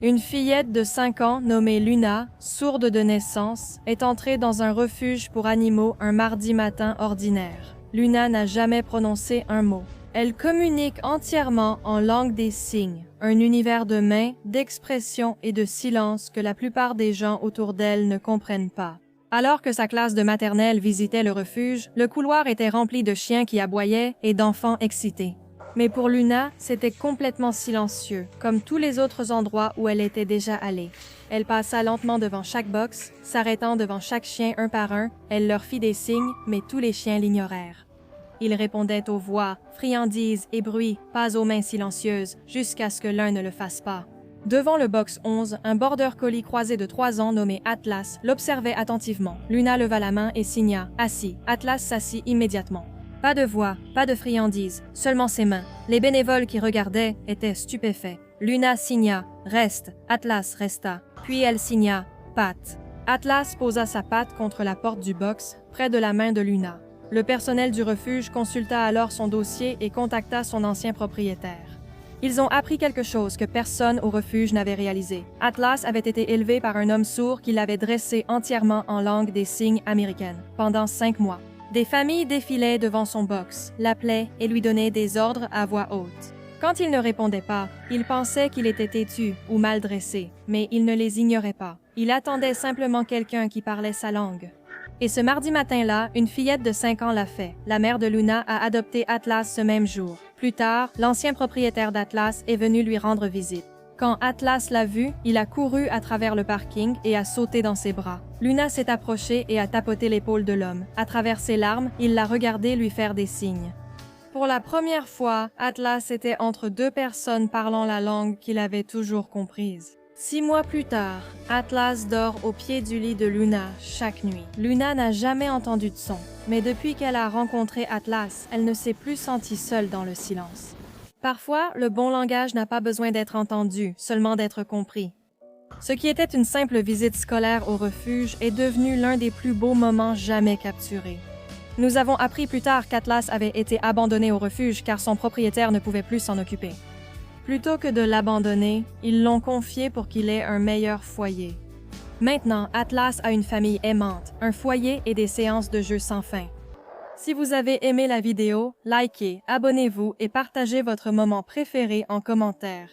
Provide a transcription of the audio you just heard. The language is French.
Une fillette de 5 ans nommée Luna, sourde de naissance, est entrée dans un refuge pour animaux un mardi matin ordinaire. Luna n'a jamais prononcé un mot. Elle communique entièrement en langue des signes, un univers de mains, d'expressions et de silence que la plupart des gens autour d'elle ne comprennent pas. Alors que sa classe de maternelle visitait le refuge, le couloir était rempli de chiens qui aboyaient et d'enfants excités. Mais pour Luna, c'était complètement silencieux, comme tous les autres endroits où elle était déjà allée. Elle passa lentement devant chaque box, s'arrêtant devant chaque chien un par un, elle leur fit des signes, mais tous les chiens l'ignorèrent. Ils répondaient aux voix, friandises et bruits, pas aux mains silencieuses, jusqu'à ce que l'un ne le fasse pas. Devant le box 11, un border collie croisé de 3 ans nommé Atlas l'observait attentivement. Luna leva la main et signa « Assis ». Atlas s'assit immédiatement. Pas de voix, pas de friandises, seulement ses mains. Les bénévoles qui regardaient étaient stupéfaits. Luna signa « Reste ». Atlas resta. Puis elle signa « Patte ». Atlas posa sa patte contre la porte du box, près de la main de Luna. Le personnel du refuge consulta alors son dossier et contacta son ancien propriétaire. Ils ont appris quelque chose que personne au refuge n'avait réalisé. Atlas avait été élevé par un homme sourd qui l'avait dressé entièrement en langue des signes américaine, pendant 5 mois. Des familles défilaient devant son box, l'appelaient et lui donnaient des ordres à voix haute. Quand il ne répondait pas, il pensait qu'il était têtu ou mal dressé, mais il ne les ignorait pas. Il attendait simplement quelqu'un qui parlait sa langue. Et ce mardi matin-là, une fillette de 5 ans l'a fait. La mère de Luna a adopté Atlas ce même jour. Plus tard, l'ancien propriétaire d'Atlas est venu lui rendre visite. Quand Atlas l'a vu, il a couru à travers le parking et a sauté dans ses bras. Luna s'est approchée et a tapoté l'épaule de l'homme. À travers ses larmes, il l'a regardé lui faire des signes. Pour la première fois, Atlas était entre 2 personnes parlant la langue qu'il avait toujours comprise. 6 mois plus tard, Atlas dort au pied du lit de Luna chaque nuit. Luna n'a jamais entendu de son, mais depuis qu'elle a rencontré Atlas, elle ne s'est plus sentie seule dans le silence. Parfois, le bon langage n'a pas besoin d'être entendu, seulement d'être compris. Ce qui était une simple visite scolaire au refuge est devenu l'un des plus beaux moments jamais capturés. Nous avons appris plus tard qu'Atlas avait été abandonné au refuge car son propriétaire ne pouvait plus s'en occuper. Plutôt que de l'abandonner, ils l'ont confié pour qu'il ait un meilleur foyer. Maintenant, Atlas a une famille aimante, un foyer et des séances de jeux sans fin. Si vous avez aimé la vidéo, likez, abonnez-vous et partagez votre moment préféré en commentaire.